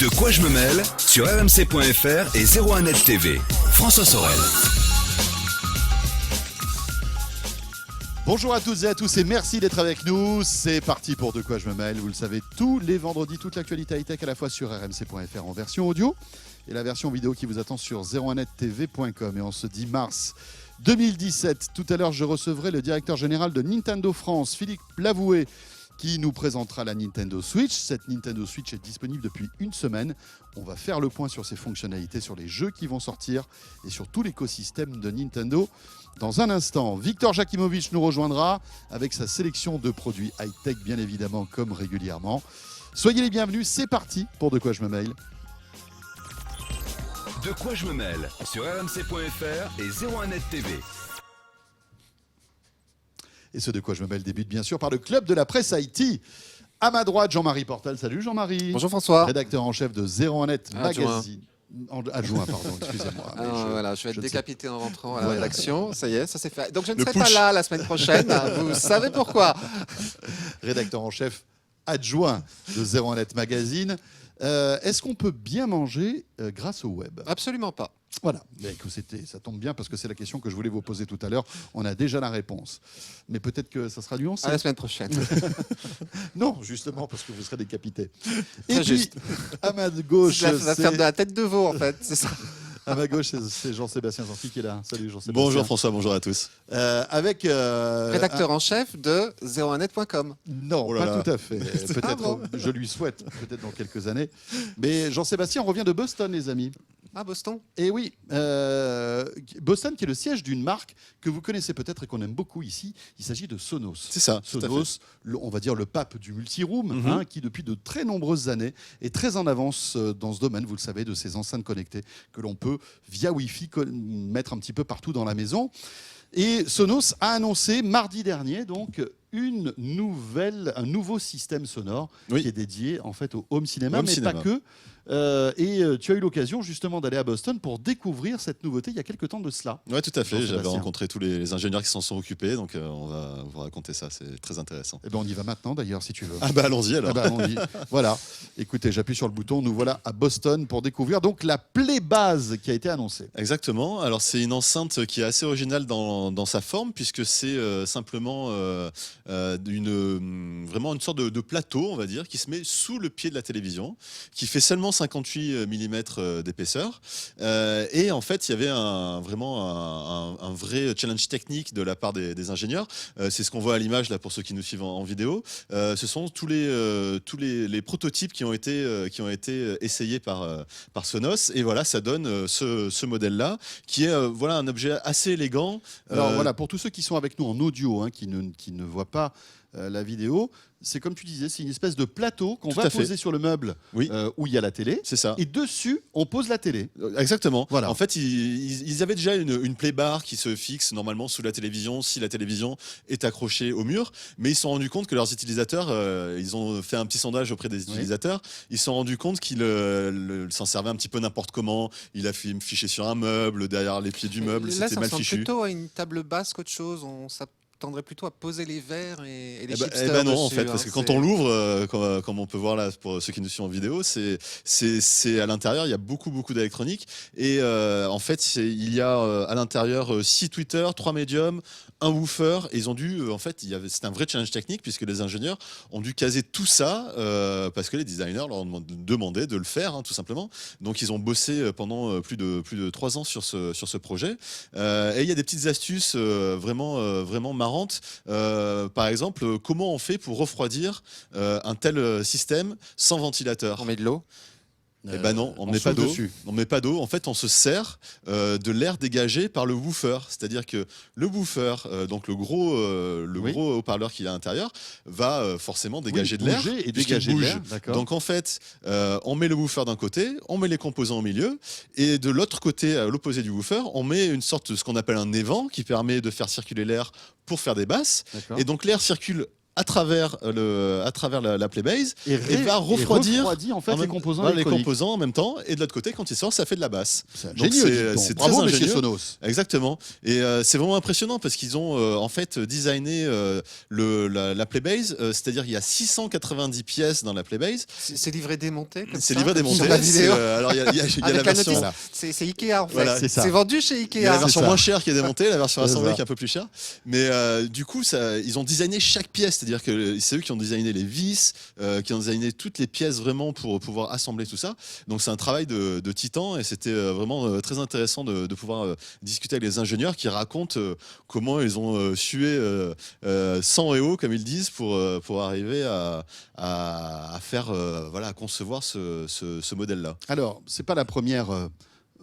De quoi je me mêle sur rmc.fr et 01net TV. François Sorel. Bonjour à toutes et à tous et merci d'être avec nous. C'est parti pour De quoi je me mêle. Vous le savez, tous les vendredis, toute l'actualité high-tech à la fois sur rmc.fr en version audio et la version vidéo qui vous attend sur 01nettv.com. Et en ce 10 mars 2017, tout à l'heure, je recevrai le directeur général de Nintendo France, Philippe Lavoué, qui nous présentera la Nintendo Switch. Cette Nintendo Switch est disponible depuis une semaine. On va faire le point sur ses fonctionnalités, sur les jeux qui vont sortir et sur tout l'écosystème de Nintendo. Dans un instant, Victor Jakimovic nous rejoindra avec sa sélection de produits high-tech, bien évidemment, comme régulièrement. Soyez les bienvenus, c'est parti pour De quoi je me mêle. De quoi je me mêle sur rmc.fr et 01net TV. Et ce De quoi je me mêle débute bien sûr par le Club de la Presse IT. À ma droite, Jean-Marie Portal. Salut Jean-Marie. Bonjour François. Rédacteur en chef de 01net Adjoint. Magazine. Adjoint, pardon, excusez-moi. Mais Voilà, je vais être ne sais- décapité en rentrant à la Voilà. rédaction. Ça y est, ça c'est fait. Donc je ne Le serai push. pas là la semaine prochaine. Vous savez pourquoi. Rédacteur en chef adjoint de 01net Magazine. Est-ce qu'on peut bien manger grâce au web ? Absolument pas. Voilà, mais écoute, ça tombe bien parce que c'est la question que je voulais vous poser tout à l'heure. On a déjà la réponse. Mais peut-être que ça sera nuancé. À la semaine prochaine. Non, justement, parce que vous serez décapité. Et Très puis, juste. à ma gauche, Ça va faire de la tête de veau en fait. C'est ça. à ma gauche, c'est Jean-Sébastien Zanti qui est là. Salut Jean-Sébastien. Bonjour François, bonjour à tous. Avec Rédacteur en chef de 01net.com. Non, Oh là pas là. tout à fait. Peut-être, bon. je lui souhaite, peut-être dans quelques années. Mais Jean-Sébastien revient de Boston, les amis. Ah, Boston. Et oui, Boston qui est le siège d'une marque que vous connaissez peut-être et qu'on aime beaucoup ici. Il s'agit de Sonos. C'est ça, tout à Sonos, on va dire le pape du multiroom, Mhm. qui depuis de très nombreuses années est très en avance dans ce domaine, vous le savez, de ces enceintes connectées que l'on peut, via Wi-Fi, mettre un petit peu partout dans la maison. Et Sonos a annoncé mardi dernier donc un nouveau système sonore Oui. qui est dédié en fait au home cinéma, Home mais cinéma. pas que. Tu as eu l'occasion justement d'aller à Boston pour découvrir cette nouveauté il y a quelques temps de cela. Oui, tout à fait. J'avais Jean-Sébastien. rencontré tous les ingénieurs qui s'en sont occupés, donc on va vous raconter ça, c'est très intéressant. Eh ben, on y va maintenant d'ailleurs si tu veux. Ah bah allons-y alors. Ah bah, allons-y. Voilà. Écoutez, j'appuie sur le bouton. Nous voilà à Boston pour découvrir donc la Play Base qui a été annoncée. Exactement. Alors c'est une enceinte qui est assez originale dans sa forme, puisque c'est simplement vraiment une sorte de plateau, on va dire, qui se met sous le pied de la télévision, qui fait seulement 58 mm d'épaisseur. Et en fait, il y avait vraiment un vrai challenge technique de la part des ingénieurs. C'est ce qu'on voit à l'image là pour ceux qui nous suivent en vidéo. Ce sont tous les prototypes qui ont été essayés par Sonos. Et voilà, ça donne ce modèle-là, qui est voilà un objet assez élégant. Alors voilà, pour tous ceux qui sont avec nous en audio, qui ne voient pas la vidéo, c'est comme tu disais, c'est une espèce de plateau qu'on Tout va à fait. poser sur le meuble Oui. où il y a la télé. C'est ça. Et dessus, on pose la télé. Exactement. Voilà. En fait, ils avaient déjà une play bar qui se fixe normalement sous la télévision si la télévision est accrochée au mur. Mais ils se sont rendus compte que leurs utilisateurs, ils ont fait un petit sondage auprès des utilisateurs. Ils se sont rendus compte qu'ils s'en servaient un petit peu n'importe comment. Il a fiché sur un meuble, derrière les pieds du meuble, Là, c'était ça mal ressemble fichu. plutôt à une table basse qu'autre chose. On s'attendrait plutôt à poser les verres et les Eh ben, chipsters eh ben non, en dessus, fait, hein. parce que quand on l'ouvre, comme on peut voir là pour ceux qui nous suivent en vidéo, c'est à l'intérieur, il y a beaucoup d'électronique. Et en fait, il y a à l'intérieur 6 tweeters, 3 médiums, un woofer. Et ils ont dû, en fait, c'était un vrai challenge technique puisque les ingénieurs ont dû caser tout ça parce que les designers leur ont demandé de le faire, tout simplement. Donc ils ont bossé pendant plus de 3 ans sur ce projet. Et il y a des petites astuces vraiment marrantes. Par exemple, comment on fait pour refroidir un tel système sans ventilateur? On met de l'eau. Eh ben non, on ne met souffle pas d'eau. dessus. On met pas d'eau. En fait, on se sert de l'air dégagé par le woofer. C'est-à-dire que le woofer, donc le gros haut-parleur qu'il y a à l'intérieur, va forcément dégager de l'air. Bouger et puisqu'il dégager de bouge. l'air, d'accord. Donc en fait, on met le woofer d'un côté, on met les composants au milieu, et de l'autre côté, à l'opposé du woofer, on met une sorte de ce qu'on appelle un évent qui permet de faire circuler l'air pour faire des basses. D'accord. Et donc l'air circule à travers la Playbase et va refroidir en fait les composants les électroniques. composants en même temps. Et de l'autre côté, quand il sort, ça fait de la basse. Donc c'est très bravo, monsieur ingénieux. Sonos. Exactement. Et c'est vraiment impressionnant parce qu'ils ont en fait designé la Playbase. C'est-à-dire il y a 690 pièces dans la Playbase. C'est livré démonté comme C'est ça, livré comme démonté. sur la vidéo. Alors il y a Avec la la version. notice. C'est Ikea en fait. Voilà, c'est ça. C'est vendu chez Il y a Ikea. la version ça. moins chère qui est démontée, la version C'est assemblée ça. qui est un peu plus chère. Mais du coup, ils ont designé chaque pièce, c'est-à-dire que c'est eux qui ont designé les vis, qui ont designé toutes les pièces vraiment pour pouvoir assembler tout ça. Donc c'est un travail de titan et c'était vraiment très intéressant de pouvoir discuter avec les ingénieurs qui racontent comment ils ont sué sang et eau, comme ils disent, pour arriver à faire, à concevoir ce modèle-là. Alors, c'est pas la première,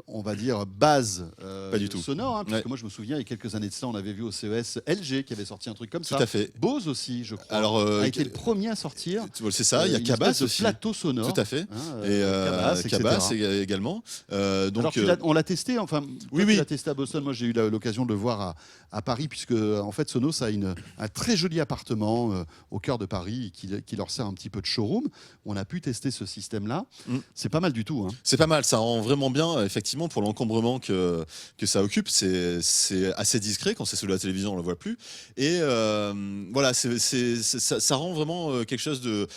on va dire, base Pas du tout. sonore, hein, puisque Ouais. moi je me souviens, il y a quelques années de ça, on avait vu au CES LG qui avait sorti un truc comme Tout ça. à fait. Bose aussi, je crois, Alors, a été le premier à sortir. C'est ça, il y a une Cabas espèce de aussi. plateau sonore. Tout à fait. Hein, Et Cabas, etc. également. Donc, Alors, on l'a testé, enfin, oui. tu l'as testé à Boston. Moi, j'ai eu l'occasion de le voir à Paris, puisque en fait, Sonos a un très joli appartement au cœur de Paris qui leur sert un petit peu de showroom. On a pu tester ce système-là. C'est pas mal du tout. Hein. c'est pas mal, ça rend vraiment bien, effectivement, pour l'encombrement que ça occupe. C'est assez discret, quand c'est sous la télévision, on le voit plus. Et voilà, ça rend vraiment quelque chose de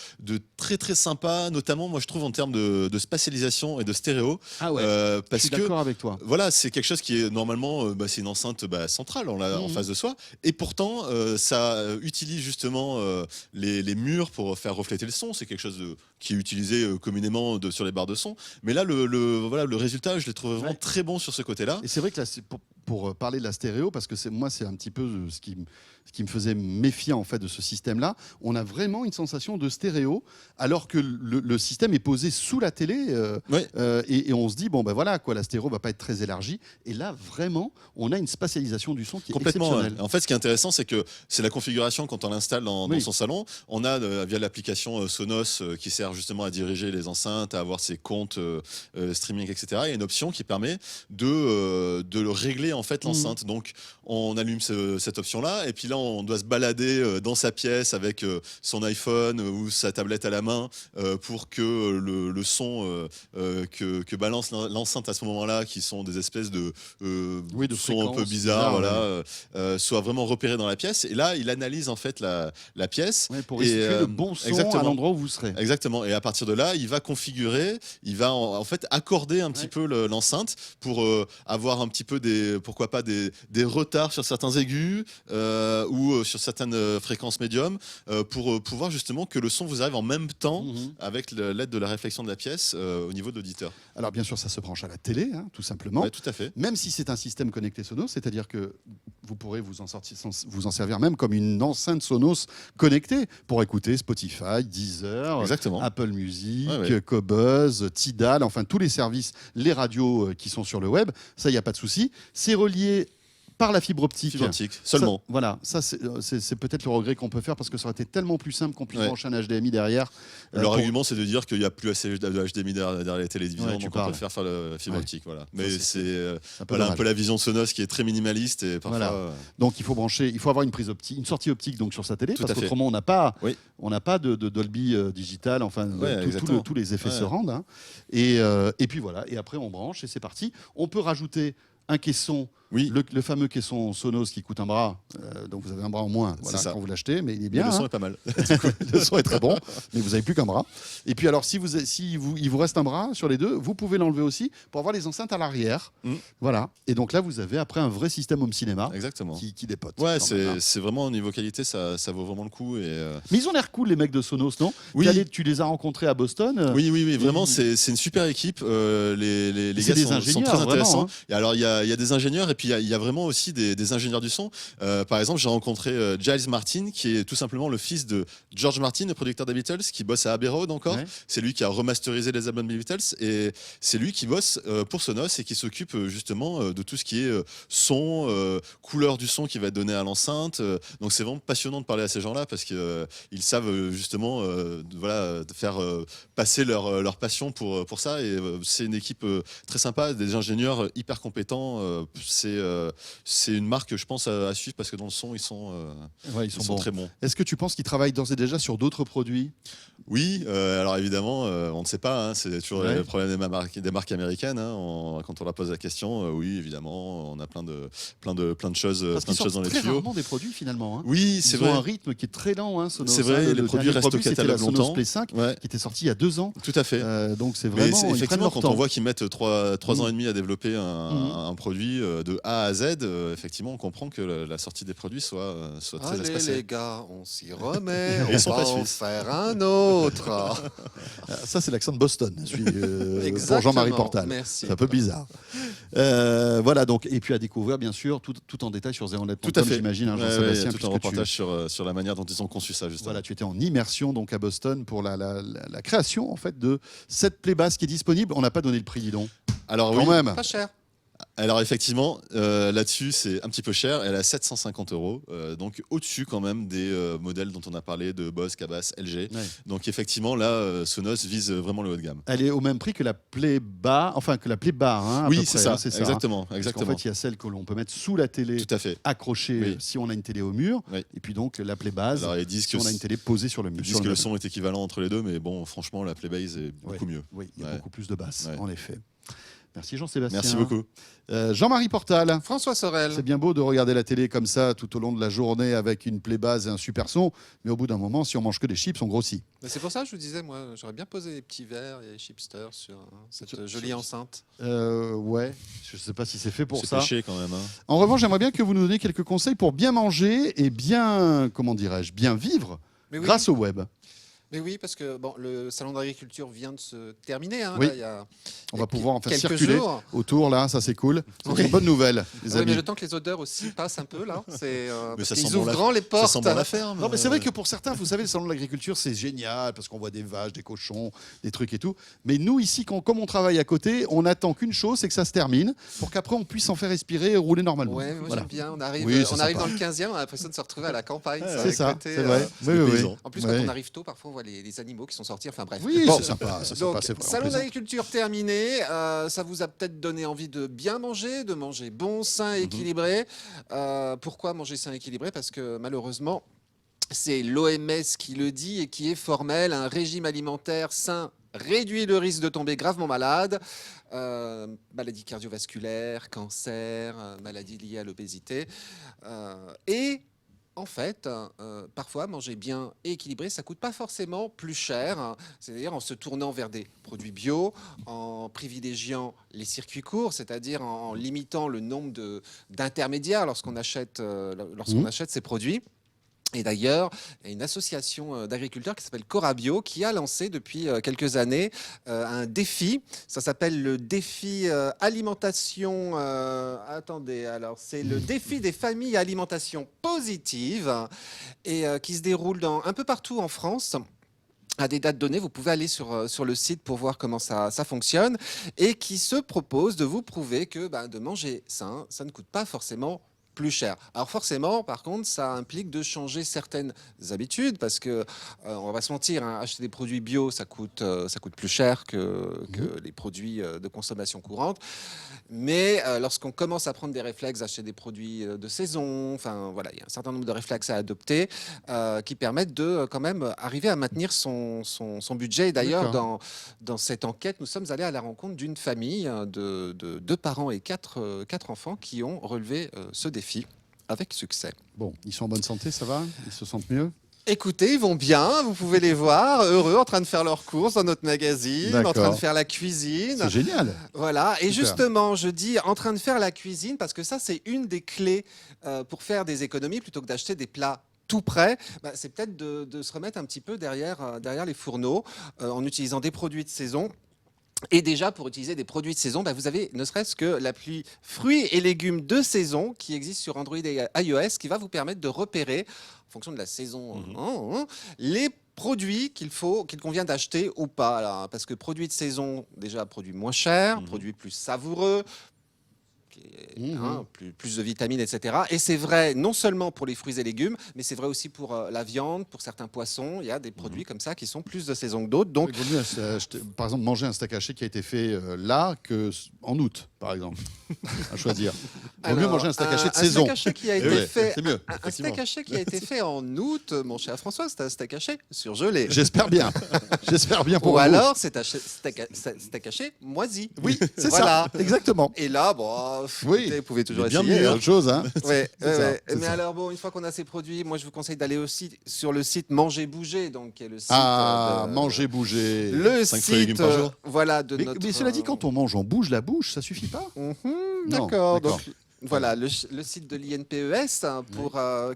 très très sympa, notamment, moi je trouve, en termes de spatialisation et de stéréo. Ah ouais, je Parce suis que d'accord avec toi. voilà, c'est quelque chose qui est normalement, c'est une enceinte centrale, on l'a en face de soi, et pourtant ça utilise justement les murs pour faire refléter le son. C'est quelque chose qui est utilisé communément sur les barres de son. Mais là, le résultat, je l'ai trouvé vraiment très bon sur ce côté-là. Et c'est vrai que là, pour parler de la stéréo, parce que moi, c'est un petit peu ce qui me faisait méfier en fait de ce système-là. On a vraiment une sensation de stéréo, alors que le système est posé sous la télé, et on se dit bon ben voilà quoi, la stéréo va pas être très élargie. Et là, vraiment, on a une spatialisation du son qui est Complètement. exceptionnelle. En fait, ce qui est intéressant, c'est que c'est la configuration quand on l'installe dans son salon. On a via l'application Sonos qui sert justement à diriger les enceintes, à avoir ses comptes streaming, etc. Il y a une option qui permet de régler en fait l'enceinte. Donc, on allume cette option-là, et puis là, on doit se balader dans sa pièce avec son iPhone ou sa tablette à la main pour que le son que balance l'enceinte à ce moment-là, qui sont des espèces de sons un peu bizarres, soit vraiment repéré dans la pièce. Et là, il analyse en fait la pièce pour restituer le bon son à l'endroit où vous serez. Exactement. Et à partir de là, il va configurer, il va en fait accorder un petit peu l'enceinte pour avoir un petit peu pourquoi pas des retards sur certains aigus ou sur certaines fréquences médium pour pouvoir justement que le son vous arrive en même temps avec l'aide de la réflexion de la pièce au niveau de l'auditeur. Alors bien sûr, ça se branche à la télé, hein, tout simplement. Ouais, tout à fait. Même si c'est un système connecté Sonos, c'est-à-dire que vous pourrez vous en servir même comme une enceinte Sonos connectée pour écouter Spotify, Deezer, Exactement. Apple Music, Ouais. Qobuz, Tidal, enfin tous les services, les radios qui sont sur le web. Ça, il n'y a pas de souci. C'est relié par la fibre optique. Fibre optique, seulement. Ça, c'est peut-être le regret qu'on peut faire, parce que ça aurait été tellement plus simple qu'on puisse brancher un HDMI derrière. Leur argument, c'est de dire qu'il n'y a plus assez de HDMI derrière les télévisions, donc on peut faire la fibre optique. Voilà. Mais c'est un peu la vision de Sonos qui est très minimaliste. Et parfois, donc il faut avoir une prise optique, une sortie optique donc sur sa télé, parce qu'autrement on n'a pas de Dolby digital, enfin tous les effets se rendent. Hein. Et puis voilà, et après on branche et c'est parti. On peut rajouter un caisson, le fameux caisson Sonos qui coûte un bras, donc vous avez un bras en moins quand vous l'achetez, mais il est bien. Mais le son est pas mal. Le son est très bon, mais vous n'avez plus qu'un bras. Et puis alors, il vous reste un bras sur les deux, vous pouvez l'enlever aussi pour avoir les enceintes à l'arrière. Voilà. Et donc là, vous avez après un vrai système home cinéma. Exactement. Qui dépote. Ouais, c'est vraiment au niveau qualité, ça vaut vraiment le coup. Mais ils ont l'air cool, les mecs de Sonos, non ? Oui. Tu les as rencontrés à Boston. Oui, vraiment, c'est une super équipe. Les gars sont très intéressants. Hein. Et alors, il y a des ingénieurs, et puis il y a vraiment aussi des ingénieurs du son. Par exemple, j'ai rencontré Giles Martin, qui est tout simplement le fils de George Martin, le producteur des Beatles, qui bosse à Abbey Road encore. Ouais. C'est lui qui a remasterisé les albums des Beatles, et c'est lui qui bosse pour Sonos et qui s'occupe justement de tout ce qui est son, couleur du son qui va être donné à l'enceinte. Donc c'est vraiment passionnant de parler à ces gens-là, parce qu'ils savent justement faire passer leur passion pour ça. Et c'est une équipe très sympa, des ingénieurs hyper compétents. c'est une marque, je pense, à suivre parce que dans le son, ils sont Ouais, ils sont bons. très bons. Est-ce que tu penses qu'ils travaillent d'ores et déjà sur d'autres produits? Oui, alors évidemment, on ne sait pas. Hein, c'est toujours Ouais. le problème des marques américaines. Hein, quand on leur pose la question, oui, évidemment, on a plein de choses, Parce qu'ils dans sortent les très tuyaux. rarement des produits finalement. Hein. Oui, c'est Ils ont vrai. un rythme qui est très lent. Hein, Sonos, C'est vrai, hein. les Le produits dernier restent au produit, c'était catalogue la Sonos longtemps. Play 5 Ouais, qui était sortie il y a 2 ans. tout à fait. Donc c'est Mais vraiment, ils prennent effectivement, leur quand temps. on voit qu'ils mettent 3 ans et demi à développer un produit de A à Z, effectivement, on comprend que la sortie des produits soit très Allez espacée. les gars, on s'y remet, Ils on sont va pas en suisses. faire un autre. Ça, c'est l'accent de Boston, celui, pour Exactement. Jean-Marie Portal. Merci. C'est un peu bizarre. Voilà, donc, et puis à découvrir, bien sûr, tout en détail sur zeronet.com, Tout à fait. j'imagine, hein, Ouais, Jean-Sébastien. tout un puisque reportage sur la manière dont ils ont conçu ça, justement. Voilà, tu étais en immersion donc à Boston pour la création en fait de cette Play Bass qui est disponible. On n'a pas donné le prix, dis donc. Alors, Quand oui. même. Pas cher. Alors effectivement, là-dessus, c'est un petit peu cher. Elle est à 750 €, donc au-dessus quand même des modèles dont on a parlé de Bose, Cabas, LG. Ouais. Donc effectivement, là, Sonos vise vraiment le haut de gamme. Elle est au même prix que la Play Bar, enfin que la Play Bar. Hein, à Oui, peu c'est près, ça, hein, c'est ça. exactement, Hein. Parce qu'en exactement. fait, il y a celle que l'on peut mettre sous la télé, Tout à fait. accrochée Oui. si on a une télé au mur, Oui. et puis donc la Play Bass Alors ils disent si que, on a une télé posée sur le mur. ils disent sur que le meuble. son est équivalent entre les deux, mais bon, franchement, la Playbase est Ouais. beaucoup mieux. Oui, il y a Ouais. beaucoup plus de basses, Ouais. en effet. Merci Jean-Sébastien. Merci beaucoup. Jean-Marie Portal. François Sorel. C'est bien beau de regarder la télé comme ça tout au long de la journée avec une Play Bass et un super son, mais au bout d'un moment, si on mange que des chips, on grossit. Mais c'est pour ça que je vous disais, moi, j'aurais bien posé les petits verres et les chipsters sur cette jolie enceinte. Ouais, je ne sais pas si c'est fait pour C'est ça. péché quand même. Hein. En revanche, j'aimerais bien que vous nous donniez quelques conseils pour bien manger et bien, comment dirais-je, bien vivre Mais oui, grâce au web. mais oui, parce que bon, le salon d'agriculture vient de se terminer. Hein, Oui. là, il y a On va pouvoir en faire quelques circuler jours. autour, là, ça c'est cool. C'est Oui. une bonne nouvelle, les Oui, amis. mais le temps que les odeurs aussi passent un peu là, c'est Mais ça ils sent bon ouvrent la- grand les Ça portes. sent bon la ferme. Non, mais c'est vrai que pour certains, vous savez, le salon de l'agriculture, c'est génial parce qu'on voit des vaches, des cochons, des trucs et tout. Mais nous, ici, comme on travaille à côté, on attend qu'une chose, c'est que ça se termine pour qu'après on puisse en faire respirer et rouler normalement. Ouais, moi Voilà. j'aime bien. On arrive, Oui, c'est on arrive sympa. dans le 15e, on a l'impression de se retrouver à la campagne. Ouais, ça, C'est avec ça, le côté, c'est vrai. c'est Oui, oui, oui. paysant. En plus, Ouais. quand on arrive tôt, parfois on voit les animaux qui sont sortis. Enfin bref. Oui, Bon. c'est sympa. C'est Donc, sympa, c'est vrai. on salon plaisante. d'agriculture terminé, ça vous a peut-être donné envie de bien manger, de manger bon, sain, équilibré. Pourquoi manger sain, équilibré? Parce que malheureusement, c'est l'OMS qui le dit et qui est formel. Un régime alimentaire sain réduit le risque de tomber gravement malade. Maladies cardiovasculaires, cancer, maladies liées à l'obésité. Et en fait, parfois, manger bien et équilibré, ça coûte pas forcément plus cher. Hein. C'est-à-dire en se tournant vers des produits bio, en privilégiant les circuits courts, c'est-à-dire en limitant le nombre d'intermédiaires lorsqu'on achète ces produits. Et d'ailleurs, il y a une association d'agriculteurs qui s'appelle Corabio qui a lancé depuis quelques années un défi. Ça s'appelle le défi alimentation. Attendez, alors c'est le défi des familles alimentation positive et qui se déroule un peu partout en France. À des dates données, vous pouvez aller sur le site pour voir comment ça fonctionne et qui se propose de vous prouver que de manger sain, ça ne coûte pas forcément plus cher. Alors forcément, par contre, ça implique de changer certaines habitudes parce que on va pas se mentir, hein, acheter des produits bio, ça coûte plus cher que les produits de consommation courante. Mais lorsqu'on commence à prendre des réflexes, acheter des produits de saison, enfin voilà, il y a un certain nombre de réflexes à adopter qui permettent de quand même arriver à maintenir son budget. Et d'ailleurs, dans cette enquête, nous sommes allés à la rencontre d'une famille de 2 parents et 4 enfants qui ont relevé ce défi avec succès. Bon, ils sont en bonne santé, ça va? Ils se sentent mieux? Écoutez, ils vont bien, vous pouvez les voir, heureux, en train de faire leurs courses dans notre magazine, en train D'accord. de faire la cuisine. C'est génial. Voilà, et Super. justement, je dis en train de faire la cuisine parce que ça, c'est une des clés pour faire des économies plutôt que d'acheter des plats tout prêts. C'est peut-être de se remettre un petit peu derrière les fourneaux en utilisant des produits de saison. Et déjà, pour utiliser des produits de saison, vous avez ne serait-ce que l'appli fruits et légumes de saison qui existe sur Android et iOS qui va vous permettre de repérer, en fonction de la saison, les produits qu'il convient d'acheter ou pas. Alors, parce que produits de saison, déjà, produits moins chers, produits plus savoureux, plus de vitamines, etc. Et c'est vrai non seulement pour les fruits et légumes, mais c'est vrai aussi pour la viande, pour certains poissons. Il y a des produits comme ça qui sont plus de saison que d'autres. Donc, Il vaut mieux par exemple, manger un steak haché qui a été fait là qu'en août. par exemple, à choisir. Vaut mieux Alors, manger un steak haché de un saison. steak haché qui a Eh été oui, fait. c'est mieux. Un steak haché qui a été fait en août, mon cher François, c'est un steak haché surgelé. J'espère bien. J'espère bien pour Ou vous. alors, c'est un steak haché moisi. Oui, c'est Voilà. ça. Exactement. Et là, bon, Oui. écoutez, vous pouvez toujours Mais bien essayer. mieux, hein. autre chose. Hein. Ouais, C'est ça, c'est mais ça. alors, bon, une fois qu'on a ces produits, moi, je vous conseille d'aller aussi sur le site Manger Bouger, donc qui est le site. Manger, bouger. Le 5 fruits et légumes site, par jour. voilà, de Mais, notre. mais cela dit, quand on mange, on bouge la bouche, ça suffit pas? Mhm, Non, d'accord. d'accord. Donc, voilà, le site de l'INPES hein,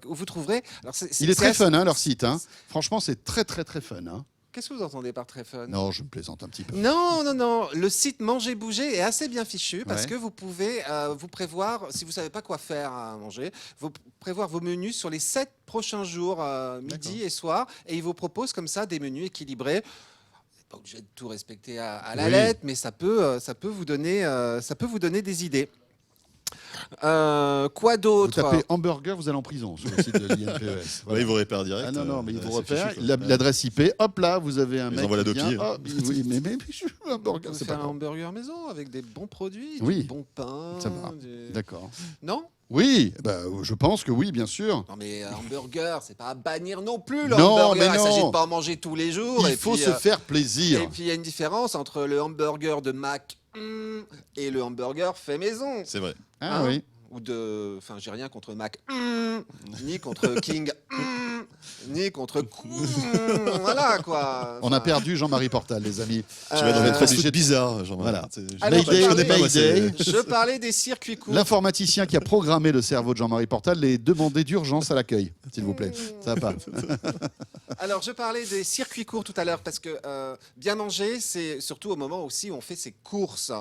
où vous trouverez. Alors, Il est très assez- fun, hein, leur site. Hein. Franchement, c'est très, très, très fun. Hein. Qu'est-ce que vous entendez par très fun? Non, je me plaisante un petit peu. Non, non, non. Le site Manger Bouger est assez bien fichu parce Ouais. que vous pouvez vous prévoir, si vous savez pas quoi faire à manger, vous prévoir vos menus sur les 7 prochains jours, midi et soir, et il vous propose comme ça des menus équilibrés. Vous n'êtes pas obligé de tout respecter à la Oui. lettre, mais ça peut vous donner des idées. Quoi Vous d'autre? tapez hamburger, vous allez en prison sur le site de l'INPES. Ouais, Voilà. ils vous repèrent direct. Ah non, non, mais il vous c'est repère. fichu, quoi. L'adresse IP, hop là, vous avez un Ils mec. envoient la qui vient, dopi. oh, oui, mais je veux un Vous burger, pouvez c'est pas faire un grave. hamburger maison avec des bons produits, Oui. du bon pain. Ça va. D'accord. Non? Oui, bah, je pense que oui, bien sûr. Non mais hamburger, c'est pas à bannir non plus le Non, hamburger. mais Il non. s'agit de pas en manger tous les jours. Il faut se faire plaisir. Et puis il y a une différence entre le hamburger de Mac et le hamburger fait maison. C'est vrai. Ah Hein oui. Ou de, enfin j'ai rien contre Mac, ni contre King, ni contre voilà quoi. On a Enfin, perdu Jean-Marie Portal, les amis. Tu vas dans Euh, une fast-food bizarre, genre. Voilà. Alors, Mayday, je parlais- Mayday. Je parlais des circuits courts. L'informaticien qui a programmé le cerveau de Jean-Marie Portal les demandait d'urgence à l'accueil, s'il vous plaît. Ça va pas. Alors, je parlais des circuits courts tout à l'heure parce que bien manger, c'est surtout au moment aussi où on fait ses courses.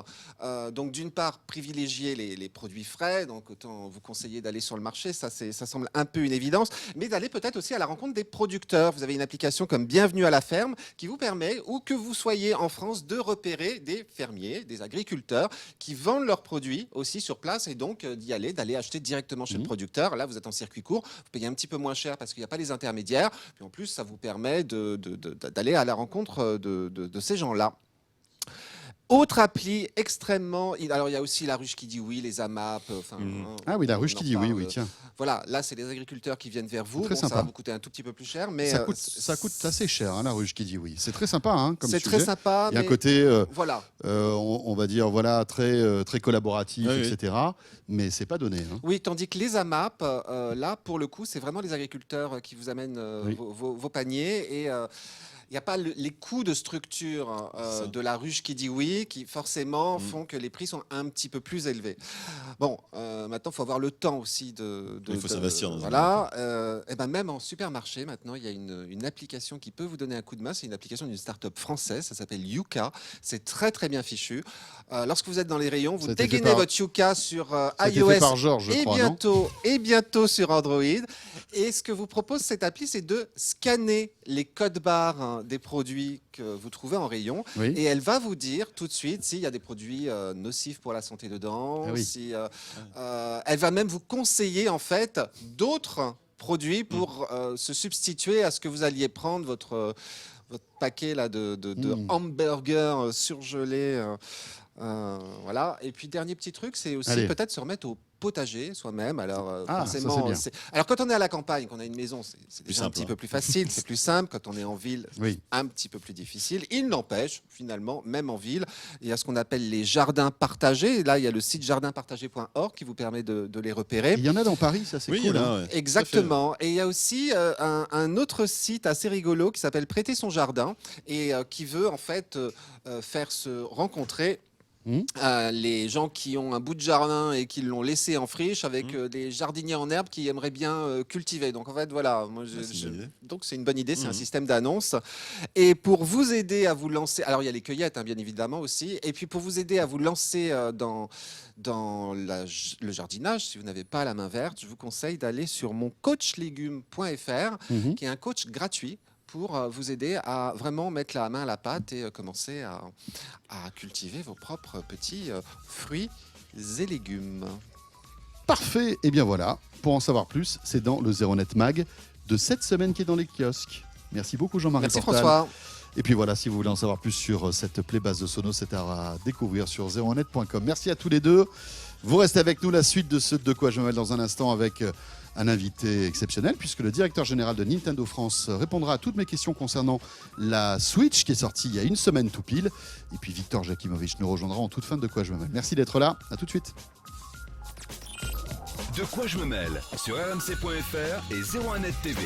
Donc, d'une part, privilégier les produits frais. Donc, autant vous conseiller d'aller sur le marché. Ça semble un peu une évidence. Mais d'aller peut-être aussi à la rencontre des producteurs. Vous avez une application comme Bienvenue à la ferme qui vous permet, où que vous soyez en France, de repérer des fermiers, des agriculteurs qui vendent leurs produits aussi sur place et donc d'y aller, d'aller acheter directement chez le producteur. Là, vous êtes en circuit court. Vous payez un petit peu moins cher parce qu'il n'y a pas les intermédiaires. Puis en plus, ça vous permet d'aller à la rencontre de ces gens-là. Autre appli extrêmement... Alors, il y a aussi La Ruche qui dit oui, les AMAP. Enfin, Ah oui, la ruche on qui en dit oui, parle. oui, tiens. Voilà, là, c'est les agriculteurs qui viennent vers vous. Très Ça sympa. va vous coûter un tout petit peu plus cher, mais Ça coûte assez cher, hein, la ruche qui dit oui. C'est très sympa, hein, comme c'est sujet. très sympa. Il y a un mais côté, voilà. on va dire, voilà, très collaboratif, Oui, oui. etc. Mais c'est pas donné. Hein. Oui, tandis que les AMAP, là, pour le coup, c'est vraiment les agriculteurs qui vous amènent Oui. vos paniers et il n'y a pas les coûts de structure C'est ça. de La Ruche qui dit oui, qui forcément font que les prix sont un petit peu plus élevés. Bon, maintenant, il faut avoir le temps aussi Il faut s'investir dans un Voilà. Et ben même en supermarché, maintenant, il y a une application qui peut vous donner un coup de main. C'est une application d'une start-up française. Ça s'appelle Yuka. C'est très, très bien fichu. Lorsque vous êtes dans les rayons, vous Ça a été fait dégainez par- votre Yuka sur Ça a été iOS fait par Georges, je et crois, non bientôt sur Android. Et ce que vous propose cette appli, c'est de scanner les codes barres des produits que vous trouvez en rayon. Oui. Et elle va vous dire tout de suite s'il y a des produits nocifs pour la santé dedans. Ah oui. Si, elle va même vous conseiller en fait d'autres produits pour se substituer à ce que vous alliez prendre votre paquet là, de hamburgers surgelés. Voilà. Et puis dernier petit truc, c'est aussi Allez. peut-être se remettre au potager soi-même. Alors Ah, ça, forcément, c'est bien. alors quand on est à la campagne, qu'on a une maison, c'est déjà un simple, petit hein. peu plus facile, c'est plus simple. Quand on est en ville, Oui. un petit peu plus difficile. Il n'empêche, finalement, même en ville, il y a ce qu'on appelle les jardins partagés. Et là, il y a le site jardinpartagé.org qui vous permet de les repérer. Il y en a dans Paris, ça c'est Oui, cool. il y en a, hein. ouais. Exactement. Et il y a aussi un autre site assez rigolo qui s'appelle Prêter son jardin et qui veut en fait faire se rencontrer les gens qui ont un bout de jardin et qui l'ont laissé en friche avec des jardiniers en herbe qui aimeraient bien cultiver. Donc en fait voilà, moi, c'est une bonne idée. donc c'est une bonne idée, c'est un système d'annonce. Et pour vous aider à vous lancer, alors il y a les cueillettes bien évidemment aussi, et puis pour vous aider à vous lancer dans le jardinage, si vous n'avez pas la main verte, je vous conseille d'aller sur moncoachlégumes.fr Mhm. qui est un coach gratuit pour vous aider à vraiment mettre la main à la pâte et commencer à cultiver vos propres petits fruits et légumes. Parfait. Et bien voilà, pour en savoir plus, c'est dans le 0net Mag de cette semaine qui est dans les kiosques. Merci beaucoup Jean-Marie Merci Portal. François. Et puis voilà, si vous voulez en savoir plus sur cette playbase de Sonos, c'est à découvrir sur 01net.com. Merci à tous les deux. Vous restez avec nous, la suite de ce De quoi je me mêle dans un instant avec un invité exceptionnel, puisque le directeur général de Nintendo France répondra à toutes mes questions concernant la Switch qui est sortie il y a une semaine tout pile. Et puis Victor Jakimovic nous rejoindra en toute fin de quoi je me mêle. Merci d'être là, à tout de suite. De quoi je me mêle sur rmc.fr et 01net TV.